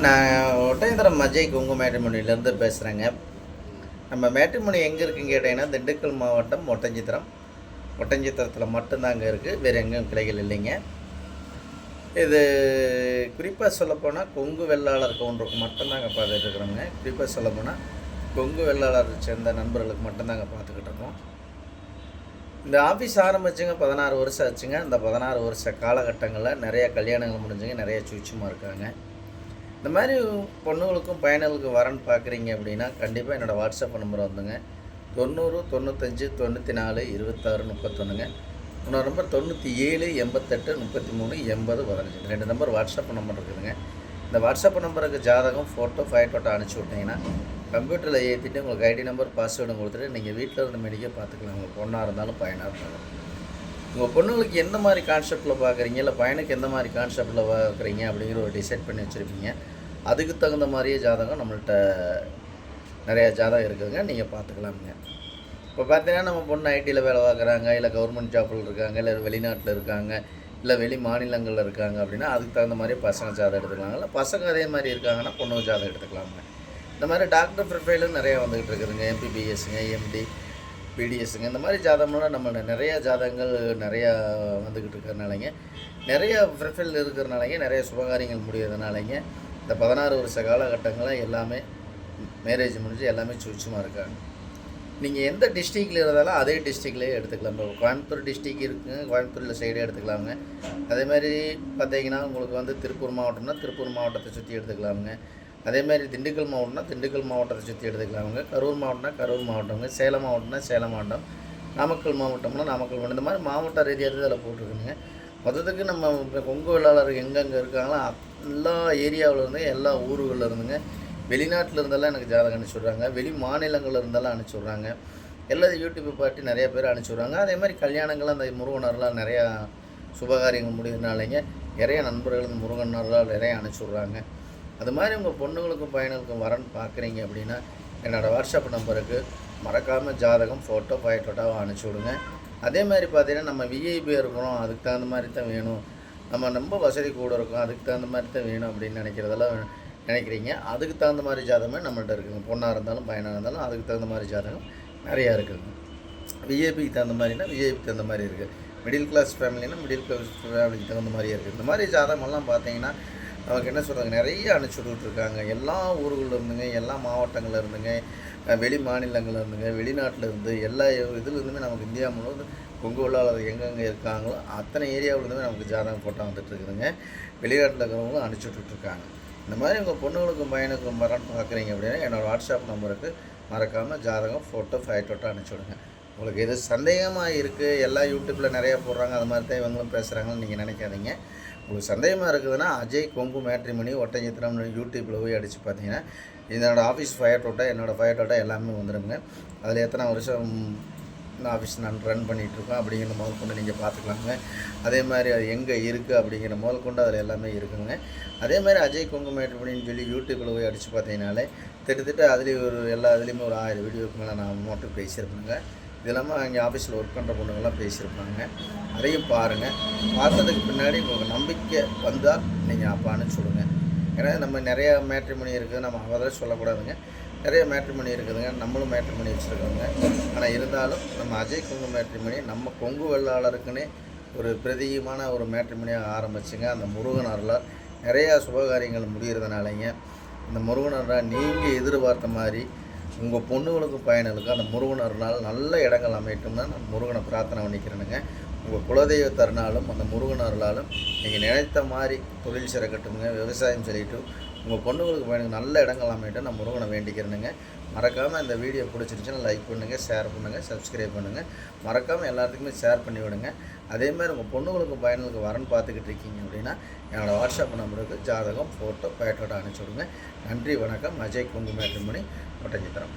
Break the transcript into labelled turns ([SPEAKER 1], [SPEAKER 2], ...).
[SPEAKER 1] நான் ஒட்டயந்திரம் அஜய் கொங்கு மேட்ரிமோனியிலேருந்து பேசுகிறேங்க. நம்ம மேட்ரிமோனி எங்கே இருக்குன்னு கேட்டிங்கன்னா, திண்டுக்கல் மாவட்டம் ஒட்டஞ்சத்திரத்தில் மட்டும்தாங்க இருக்குது. வேறு எங்கேயும் கிளைகள் இல்லைங்க. இது குறிப்பாக சொல்லப்போனால் கொங்கு வெள்ளாளர் கவுண்டருக்கு மட்டும்தாங்க பார்த்துட்டு இருக்கிறோங்க. குறிப்பாக சொல்லப்போனால் கொங்கு வெள்ளாளர் சேர்ந்த நண்பர்களுக்கு மட்டும்தாங்க பார்த்துக்கிட்டு இருக்கோம். இந்த ஆஃபீஸ் ஆரம்பிச்சுங்க 16 வருஷம் ஆச்சுங்க. இந்த 16 வருஷ காலகட்டங்களில் நிறைய கல்யாணங்கள் முடிஞ்சுங்க, நிறைய சுவிட்சுமாக இருக்காங்க. இந்த மாதிரி பொண்ணுங்களுக்கும் பையன்களுக்கும் வரன்னு பார்க்குறீங்க அப்படின்னா கண்டிப்பாக என்னோடய வாட்ஸ்அப் நம்பர் வந்துங்க 90 95 94 26 31ங்க. இன்னொரு நம்பர் 97 88 33 80 15. 2 நம்பர் வாட்ஸ்அப் நம்பர் இருக்குதுங்க. இந்த வாட்ஸ்அப் நம்பருக்கு ஜாதகம் ஃபோட்டோ ஃபைட்டோட்டோ அனுப்பிச்சி விட்டிங்கன்னா கம்ப்யூட்டரில் ஏற்றிட்டு உங்களுக்கு ஐடி நம்பர் பாஸ்வேர்டும் கொடுத்துட்டு நீங்கள் வீட்டில் இருந்து மெடிக்க பார்த்துக்கலாம். உங்கள் பொண்ணாக இருந்தாலும் பையனாக இருந்தாலும். உங்கள் பொண்ணுங்களுக்கு எந்த மாதிரி கான்செப்டில் பார்க்குறீங்க, இல்லை பையனுக்கு எந்த மாதிரி கான்செப்டில் பார்க்குறீங்க அப்படிங்கிற ஒரு டிசைட் பண்ணி வச்சுருப்பீங்க. அதுக்கு தகுந்த மாதிரியே ஜாதகம் நம்மள்கிட்ட நிறையா ஜாதகம் இருக்குதுங்க, நீங்கள் பார்த்துக்கலாமுங்க. இப்போ பார்த்தீங்கன்னா நம்ம பொண்ணு ஐடியில் வேலை பார்க்குறாங்க, இல்லை கவர்மெண்ட் ஜாப்பில் இருக்காங்க, இல்லை வெளிநாட்டில் இருக்காங்க, இல்லை வெளி மாநிலங்களில் இருக்காங்க அப்படின்னா அதுக்கு தகுந்த மாதிரி பசங்க ஜாதகம் எடுத்துக்கலாங்க. இல்லை பசங்க அதே மாதிரி இருக்காங்கன்னா பொண்ணு ஜாதகம் எடுத்துக்கலாமுங்க. இந்த மாதிரி டாக்டர் ப்ரொஃபைலும் நிறையா வந்துக்கிட்டு இருக்குதுங்க. எம்பிபிஎஸ்ஸுங்க, எம்டி, பிடிஎஸ்ஸுங்க, இந்த மாதிரி ஜாதகம்லாம் நம்ம நிறையா ஜாதகங்கள் நிறையா வந்துக்கிட்டு இருக்கிறனாலங்க, நிறையா ப்ரொஃபைல் இருக்கிறனாலங்க, நிறைய சுபகாரியங்கள் முடியறதுனாலங்க இந்த 16 வருஷ காலகட்டங்களில் எல்லாமே மேரேஜ் முடிஞ்சு எல்லாமே சுவிட்சுமாக இருக்காங்க. நீங்கள் எந்த டிஸ்ட்ரிக்டில் இருந்தாலும் அதே டிஸ்ட்ரிக்ட்லேயே எடுத்துக்கலாம். இப்போ கோயம்புத்தூர் டிஸ்ட்ரிக் இருக்குங்க, கோயம்புத்தூரில் சைடே எடுத்துக்கலாமுங்க. அதேமாதிரி பார்த்தீங்கன்னா உங்களுக்கு திருப்பூர் மாவட்டம்னா திருப்பூர் மாவட்டத்தை சுற்றி எடுத்துக்கலாமுங்க. அதேமாதிரி திண்டுக்கல் மாவட்டம்னா திண்டுக்கல் மாவட்டத்தை சுற்றி எடுத்துக்கலாமுங்க. கரூர் மாவட்டம்னா கரூர் மாவட்டங்க, சேலம் மாவட்டம்னா சேலம் மாவட்டம், நாமக்கல் மாவட்டம்னா நாமக்கல் மாவட்டம், இந்த மாதிரி மாவட்ட ரீதியாக அதில் போட்டிருக்குங்க. மொத்தத்துக்கு நம்ம இப்போ கொங்கு வெள்ளாளர் எங்கெங்கே இருக்காங்களோ எல்லா ஏரியாவில் இருந்து எல்லா ஊர்களில் இருந்துங்க, வெளிநாட்டில் இருந்தெல்லாம் எனக்கு ஜாதகம் அனுப்பிச்சுட்றாங்க, வெளி மாநிலங்களில் இருந்தாலும் அனுப்பிச்சுட்றாங்க. எல்லா யூடியூப் பார்ட்டி நிறைய பேர் அனுப்பிச்சுட்றாங்க. அதே மாதிரி கல்யாணங்கள் அந்த முருகனர்லாம் நிறையா சுபகாரியங்கள் முடியுதுனாலேங்க நிறைய நண்பர்கள் இந்த முருகனர்லாம் நிறைய அனுப்பிச்சுட்றாங்க. அது மாதிரி உங்கள் பொண்ணுங்களுக்கும் பையனுக்கும் வரன்னு பார்க்குறீங்க அப்படின்னா என்னோடய வாட்ஸ்அப் நம்பருக்கு மறக்காமல் ஜாதகம் ஃபோட்டோ ஃபைட்டோட்டாவை அனுப்பிச்சி விடுங்க. அதே மாதிரி பார்த்தீங்கன்னா நம்ம விஐபியாக இருக்கிறோம், அதுக்கு தகுந்த மாதிரி தான் வேணும், நம்ம ரொம்ப வசதி கூட இருக்கும், அதுக்கு தகுந்த மாதிரி தான் வேணும் அப்படின்னு நினைக்கிறீங்க. அதுக்கு தகுந்த மாதிரி ஜாதகமே நம்மள்ட்ட இருக்குதுங்க. பொண்ணாக இருந்தாலும் பையனாக இருந்தாலும் அதுக்கு தகுந்த மாதிரி ஜாதகம் நிறையா இருக்குதுங்க. விஐபிக்கு தகுந்த மாதிரினா விஐபிக்கு தகுந்த மாதிரி இருக்குது. மிடில் கிளாஸ் ஃபேமிலினா மிடில் கிளாஸ் ஃபேமிலிக்கு தகுந்த மாதிரியே இருக்குது. இந்த மாதிரி ஜாதகமெல்லாம் பார்த்தீங்கன்னா நமக்கு என்ன சொல்கிறாங்க, நிறைய அனுப்பிச்சுட்ருக்காங்க. எல்லா ஊர்களில் இருந்துங்க, எல்லா மாவட்டங்களில் இருந்துங்க, வெளி மாநிலங்களில் இருந்துங்க, வெளிநாட்டில் இருந்து எல்லா இதுலேருந்துமே நமக்கு இந்தியா முழுவதும் கொங்கு வெள்ளாளர் எங்கெங்கே இருக்காங்களோ அத்தனை ஏரியாவிலேருந்துமே நமக்கு ஜாதகம் ஃபோட்டோ வந்துட்டுருக்குதுங்க. வெளிநாட்டில் இருக்கிறவங்களும் அனுப்பிச்சுட்ருக்காங்க. இந்த மாதிரி உங்கள் பொண்ணுங்களுக்கும் பையனுக்கும் வரன்னு பார்க்குறீங்க அப்படின்னா என்னோடய வாட்ஸ்அப் நம்பருக்கு மறக்காமல் ஜாதகம் ஃபோட்டோ ஃபைட்டோட்டோ அனுப்பிச்சி விடுங்க. உங்களுக்கு எது சந்தேகமாக இருக்குது, எல்லா யூடியூப்பில் நிறையா போடுறாங்க, அது மாதிரி தான் இவங்களும் பேசுகிறாங்கன்னு நீங்கள் நினைக்காதீங்க. உங்களுக்கு சந்தேகமாக இருக்குதுன்னா அஜய் கொங்கு மேட்ரிமோனி ஒட்டஞ்சத்திரம் யூடியூப்பில் போய் அடித்து பார்த்தீங்கன்னா என்னோடய ஆஃபீஸ் ஃபைட்டோட்டோ என்னோடய ஃபைட்டோட்டோ எல்லாமே வந்துடுங்க. அதில் எத்தனை வருஷம் இந்த ஆஃபீஸ் நான் ரன் பண்ணிகிட்ருக்கோம் அப்படிங்கிற முதல் கொண்டு நீங்கள் பார்த்துக்கலாங்க. அதே மாதிரி அது எங்கே இருக்குது அப்படிங்கிற முதல் கொண்டு அதில் எல்லாமே இருக்குதுங்க. அதே மாதிரி அஜய் கொங்கு மேட்ரிமோனின்னு சொல்லி யூடியூப்பில் போய் அடித்து பார்த்தீங்கனாலே திட்டத்தட்ட அதுலேயும் எல்லா இதுலேயுமே ஒரு 1000 வீடியோக்கு மேலே நான் மட்டும் பேசியிருப்பேங்க. இது இல்லாமல் அங்கே ஆஃபீஸில் ஒர்க் பண்ணுற பொண்ணுங்கள்லாம் பேசியிருப்பாங்க. அதையும் பாருங்கள். பார்த்ததுக்கு பின்னாடி உங்களுக்கு நம்பிக்கை வந்தால் நீங்கள் அப்போ அனுப்பிச்சி விடுங்க. ஏன்னா நம்ம நிறையா மேட்ரிமோனி இருக்குது, நம்ம அதெல்லாம் சொல்லக்கூடாதுங்க. நிறைய மேட்ரிமோனி இருக்குதுங்க, நம்மளும் மேட்ரிமோனி வச்சுருக்கோங்க. ஆனால் இருந்தாலும் நம்ம அஜய் கொங்கு மேட்ரிமோனி நம்ம கொங்கு வெள்ளாளருக்குன்னே ஒரு பிரதியமான ஒரு மேட்ரிமோனியாக ஆரம்பிச்சுங்க. அந்த முருகன் அருளால் நிறையா சுபகாரியங்கள் முடிகிறதுனாலங்க அந்த முருகன் அருளால் நீங்கள் எதிர்பார்த்த மாதிரி உங்கள் பொண்ணுகளுக்கும் பையனுக்கும் அந்த முருகன் அருளால் நல்ல இடங்கள் அமையட்டும்னா நான் முருகனை பிரார்த்தனை பண்ணிக்கிறேனுங்க. உங்கள் குலதெய்வ தருணாலும் அந்த முருகன் அருளாலும் நீங்கள் நினைத்த மாதிரி தொழில் சிறக்கட்டுங்க, விவசாயம் செழிட்டும், உங்கள் பொண்ணுங்களுக்கு பையனுக்கு நல்ல இடங்கள் அமையட்டும் நான் முருகனை வேண்டிக்கிறேனுங்க. மறக்காமல் இந்த வீடியோ பிடிச்சிருச்சுன்னா லைக் பண்ணுங்கள், ஷேர் பண்ணுங்கள், சப்ஸ்கிரைப் பண்ணுங்கள். மறக்காமல் எல்லாத்துக்குமே ஷேர் பண்ணி விடுங்க. அதேமாதிரி உங்கள் பொண்ணுங்களுக்கும் பையனுக்கு வரன்னு பார்த்துக்கிட்டு இருக்கீங்க அப்படின்னா என்னோடய வாட்ஸ்அப் நம்பருக்கு ஜாதகம் ஃபோட்டோ ஃபைட்டோட்டோ அனுப்பிச்சி விடுங்க. நன்றி, வணக்கம். அஜய் கொங்கு மேட்ரிமோனி ஒட்டஞ்சத்திரம்.